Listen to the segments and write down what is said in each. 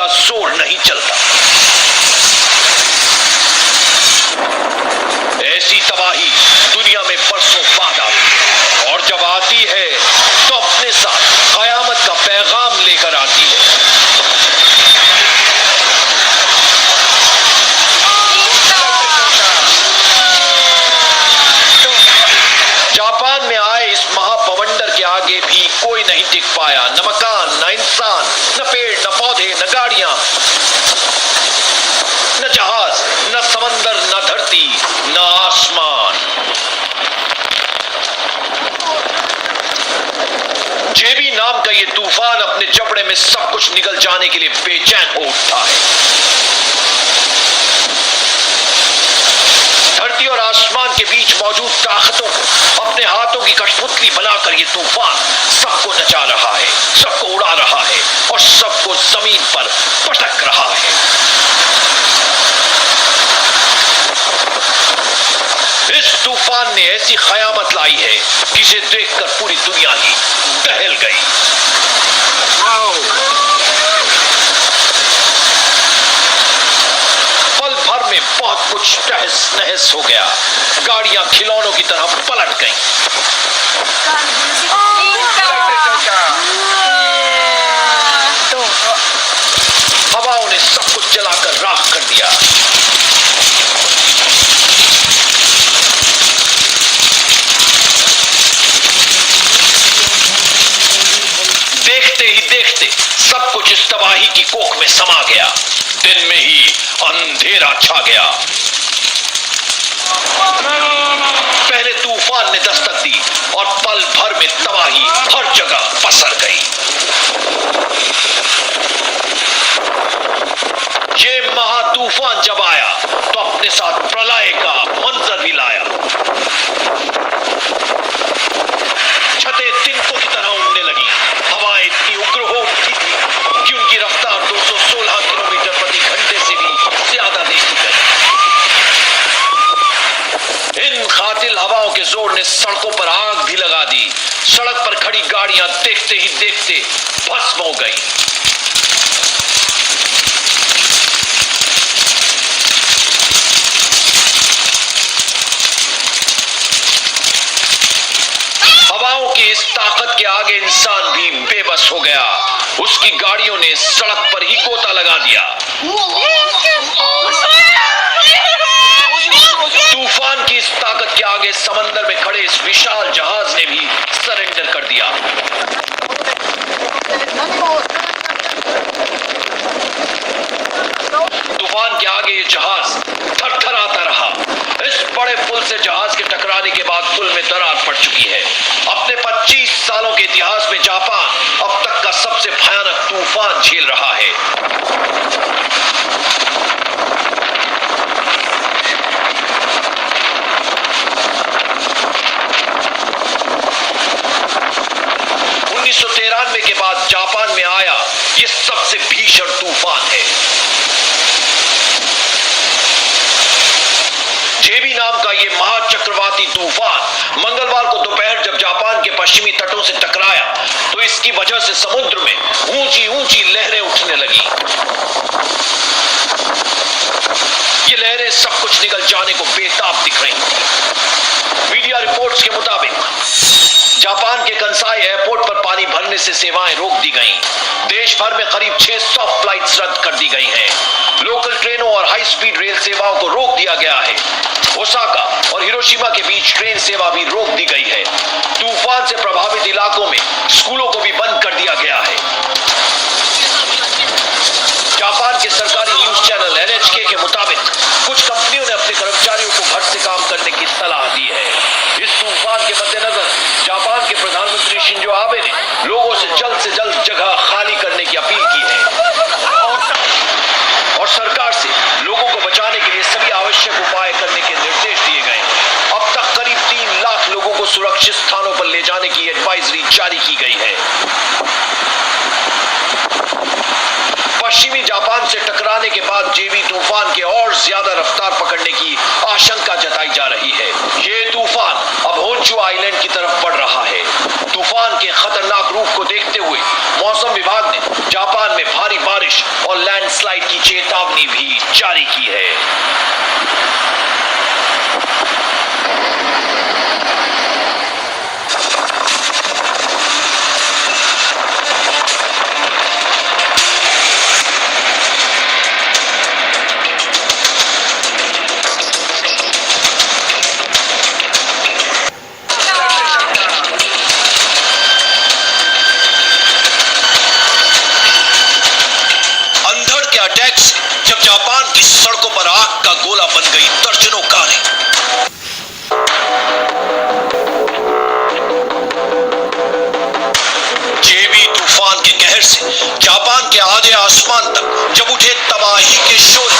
का जोर नहीं चलता। ऐसी तबाही दुनिया में बरसों बाद आती और जब आती है तो अपने साथ कयामत का पैगाम लेकर आती है। जापान में आए इस महाबवंडर के आगे भी कोई नहीं टिक पाया। न मकान, न इंसान, न पेड़, न पौधे, न गाड़ियां, न जहाज, न समंदर, न धरती, न आसमान। जेबी नाम का ये तूफान अपने जबड़े में सब कुछ निगल जाने के लिए बेचैन हो उठता है। धरती और आसमान के बीच मौजूद ताकतों को अपने हाथों की कठपुतली बनाकर ये तूफान सबको नचा रहा है, सबको उड़ा रहा है और सबको जमीन पर पटक रहा है। इस तूफान ने ऐसी कयामत लाई है जिसे देखकर पूरी दुनिया ही दहल गई। पल भर में बहुत कुछ तहस नहस हो गया। गाड़ियां खिलौनों की तरह पलट गईं। हवाओं ने सब कुछ जलाकर राख कर दिया। देखते ही देखते सब कुछ इस तबाही की कोख में समा गया। दिन में ही अंधेरा छा गया। पहले तूफान ने दस्तक दी और पल भर में तबाही हर जगह पसर गई। ये महातूफान जब आया तो अपने साथ प्रलय का मंजर भी लाया। छतें तिनकों की तरह उड़ने लगी। हवाएं इतनी उग्र हो उठी थी कि उनकी रफ्तार 216 किलोमीटर प्रति घंटे से भी ज्यादा देखी गई। इन कातिल हवाओं के जोर ने सड़कों पर आग भी लगा दी। सड़क पर खड़ी गाड़ियां देखते ही देखते भस्म हो गई। हवाओं की इस ताकत के आगे इंसान भी बेबस हो गया। उसकी गाड़ियों ने सड़क पर ही गोता लगा दिया। तूफान की इस ताकत के आगे समंदर में खड़े इस विशाल जहाज ने भी सरेंडर कर दिया। तूफान के आगे ये जहाज थरथराता रहा। इस बड़े पुल से जहाज के टकराने के बाद पुल में दरार पड़ चुकी है। अपने 25 सालों के इतिहास में जापान अब तक का सबसे भयानक तूफान झेल रहा है। के बाद जापान में आया ये सबसे भीषण तूफान है। जेबी नाम का ये महाचक्रवाती तूफान मंगलवार को दोपहर जब जापान के पश्चिमी तटों से टकराया तो इसकी वजह से समुद्र में ऊंची ऊंची लहरें उठने लगी। ये लहरें सब कुछ निकल जाने को बेताब दिख रही थी। मीडिया रिपोर्ट्स के मुताबिक जापान के कंसाई एयरपोर्ट पर पानी भरने से सेवाएं रोक दी गईं। देश भर में करीब 600 फ्लाइट्स रद्द कर दी गई हैं। लोकल ट्रेनों और हाई स्पीड रेल सेवाओं को रोक दिया गया है। ओसाका और हिरोशिमा के बीच ट्रेन सेवा भी रोक दी गई है। तूफान से प्रभावित इलाकों में स्कूलों को भी बंद कर दिया गया है। जापान के सरकारी न्यूज चैनल एनएचके के मुताबिक कुछ कंपनियों ने अपने कर्मचारियों को घर से काम करने की सलाह दी है। इस तूफान के मद्देनजर जापान के प्रधानमंत्री शिंजो आबे ने लोगों से जल्द जगह खाली करने की अपील की है और सरकार से लोगों को बचाने के लिए सभी आवश्यक उपाय करने के निर्देश दिए गए हैं। अब तक करीब 3 लाख लोगों को सुरक्षित स्थानों पर ले जाने की एडवाइजरी जारी की गई है। तूफान से टकराने के बाद जेबी तूफान के और ज्यादा रफ्तार पकड़ने की आशंका जताई जा रही है। ये तूफान अब होंशु आइलैंड की तरफ बढ़ रहा है। तूफान के खतरनाक रूप को देखते हुए मौसम विभाग ने जापान में भारी बारिश और लैंडस्लाइड की चेतावनी भी जारी की है। अटैक से जब जापान की सड़कों पर आग का गोला बन गई दर्जनों कारें। जेबी तूफान के कहर से जापान के आधे आसमान तक जब उठे तबाही के शोले,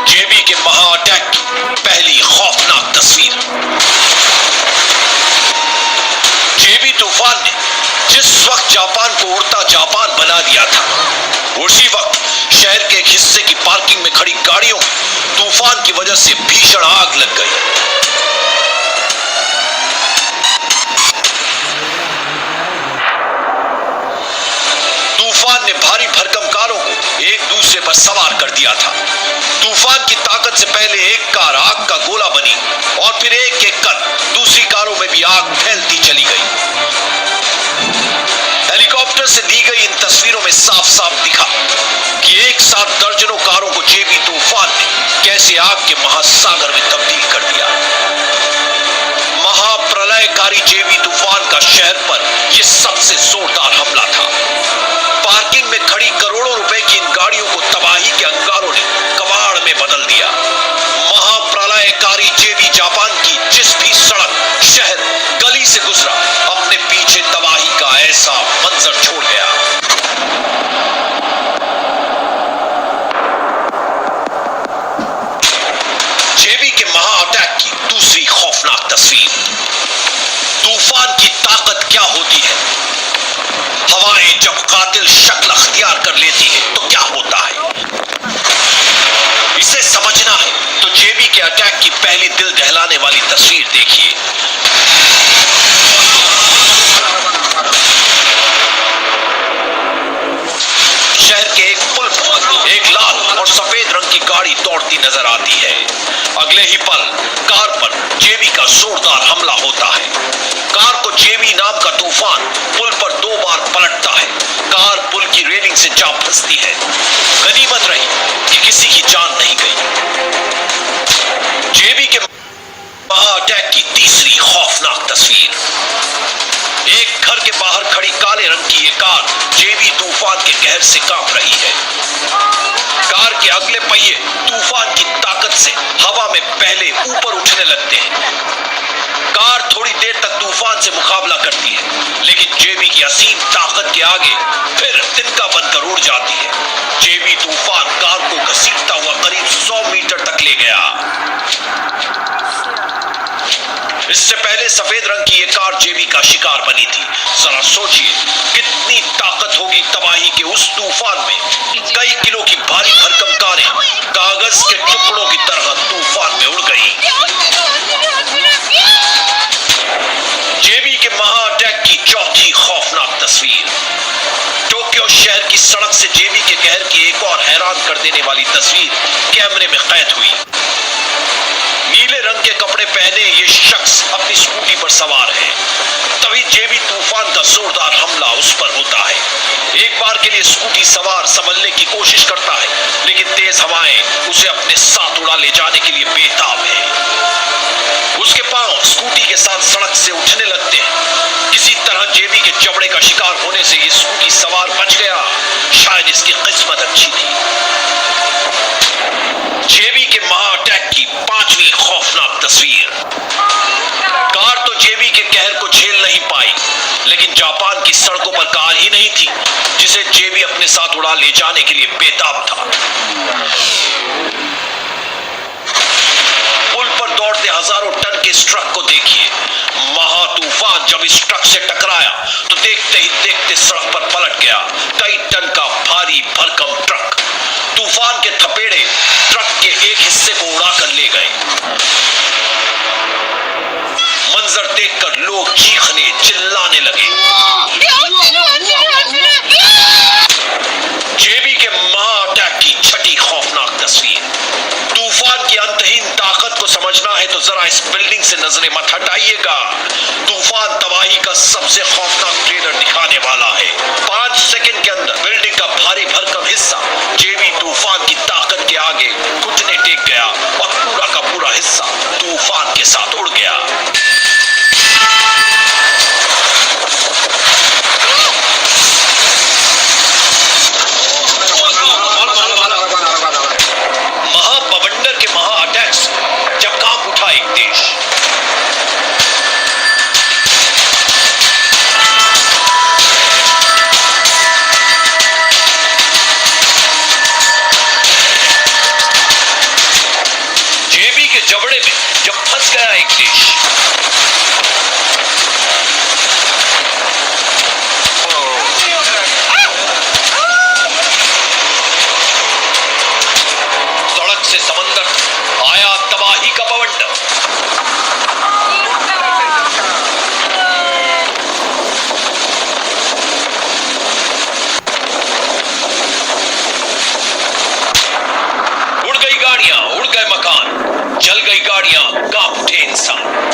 जेबी के महा अटैक की पहली खौफनाक तस्वीर। जेबी तूफान ने जिस वक्त जापान को उड़ता जापान बना दिया था, उसी वक्त शहर के एक हिस्से की पार्किंग में खड़ी गाड़ियों में तूफान की वजह से भीषण आग लग गई। तूफान ने भारी भरकम कारों को एक दूसरे पर सवार कर दिया था। तूफान की ताकत से पहले एक कार आग का गोला बनी और फिर एक एक कर दूसरी कारों में भी आग फैलती चली गई। हेलीकॉप्टर से दी गई इन तस्वीरों में साफ साफ दिखा कि एक साथ दर्जनों कारों को जेबी तूफान ने कैसे आग के महासागर में तब्दील कर दिया। महाप्रलयकारी जेबी तूफान का शहर पर यह सबसे जोरदार हमला था। पार्किंग में खड़ी करोड़ों रुपए की इन गाड़ियों को तबाही के अंगारों ने कबाड़ में बदल दिया। महाप्रलयकारी जेबी जापान की जिस भी सड़क, शहर, गली से गुजरा, अपने पीछे तबाही का ऐसा मंजर छोड़ गया। जेबी के महा अटैक की दूसरी खौफनाक तस्वीर। तूफान की ताकत क्या होती है? हवाएं जब कातिल शक्ल अख्तियार कर लेती है तो क्या होता है, इसे समझना है तो जेबी के अटैक की पहली दिल दहलाने वाली तस्वीर देखिए। शहर के एक पुल पर एक लाल और सफेद रंग की गाड़ी दौड़ती नजर आती है। अगले ही पल कार पर जेबी का जोरदार हमला होता है। कार को जेबी नाम का तूफान पुल पर 2 बार पलटता है। कार पुल की रेलिंग से जा फंसती है। गनीमत रही कि किसी की जान नहीं गई। जेबी के महा अटैक की तीसरी खौफनाक तस्वीर। एक घर के बाहर खड़ी काले रंग की ये कार जेबी तूफान के कहर से कांप रही है। कार के अगले पहिए तूफान की ताकत से हवा में पहले ऊपर उठने लगते हैं। कार थोड़ी देर तक तूफान से मुकाबला करती है, लेकिन जेबी की असीम ताकत के आगे फिर तिनका बनकर उड़ जाती है। जेबी तूफान कार को घसीटता हुआ करीब 100 मीटर तक ले गया। इससे पहले सफेद रंग की यह कार जेबी का शिकार बनी थी। जरा सोचिए कितनी ताकत होगी तबाही के उस तूफान में। कई किलो की भारी भरकम कारें कागज के टुकड़ों की तरह तूफान में उड़ गई। जेबी के महा अटैक की चौथी खौफनाक तस्वीर। टोक्यो शहर की सड़क से जेबी के कहर की एक और हैरान कर देने वाली तस्वीर कैमरे में कैद हुई। नीले रंग के कपड़े पहने ये शख्स अपनी स्कूटी पर सवार है। तभी जेबी तूफान का जोरदार हमला उस पर होता है। एक बार के लिए स्कूटी सवार संभलने की कोशिश करता है, लेकिन तेज हवाएं उसे अपने साथ उड़ा ले जाने के लिए बेताब है। उसके पांव स्कूटी के साथ सड़क से उठने लगते हैं। किसी तरह जेबी के जबड़े का शिकार होने से ये स्कूटी सवार बच गया। शायद इसकी किस्मत अच्छी थी। जेबी के महा अटैक की पांचवी खौफनाक तस्वीर। कार तो जेबी के कहर को झेल नहीं पाई, लेकिन जापान की सड़कों पर कार ही नहीं थी जिसे जेबी अपने साथ उड़ा ले जाने के लिए बेताब था। पुल पर दौड़ते हजारों टन के इस ट्रक को देखिए। महा तूफान से टकराया तो देखते ही देखते सड़क पर पलट गया कई टन का भारी भरकम ट्रक। तूफान के थपेड़े ट्रक के एक हिस्से को उड़ाकर ले गए। मंजर देखकर लोग चीखने चिल्लाने लगे। जेबी के महा अटैक की छठी खौफनाक तस्वीर। तूफान की अंतहीन ताकत को समझना है तो जरा इस बिल्डिंग से नजरें मत हटाइएगा। तूफान तबाही का सबसे खौफनाक ट्रेलर दिखाने वाला है। 5 सेकंड के अंदर बिल्डिंग का भारी भरकम हिस्सा जेबी तूफान की ताकत के आगे घुटने टेक गया और पूरा का पूरा हिस्सा तूफान के साथ उड़ गया। महाबवंडर के महा अटैक से जब कांप उठा एक देश। जेबी के जबड़े में जब फंस गया एक देश। सड़क से समंदर आया तबाही का बवंडर। उड़ गई गाड़ियां, उड़ गए मकान, जल गई गाड़ियां, कांप उठे इंसान।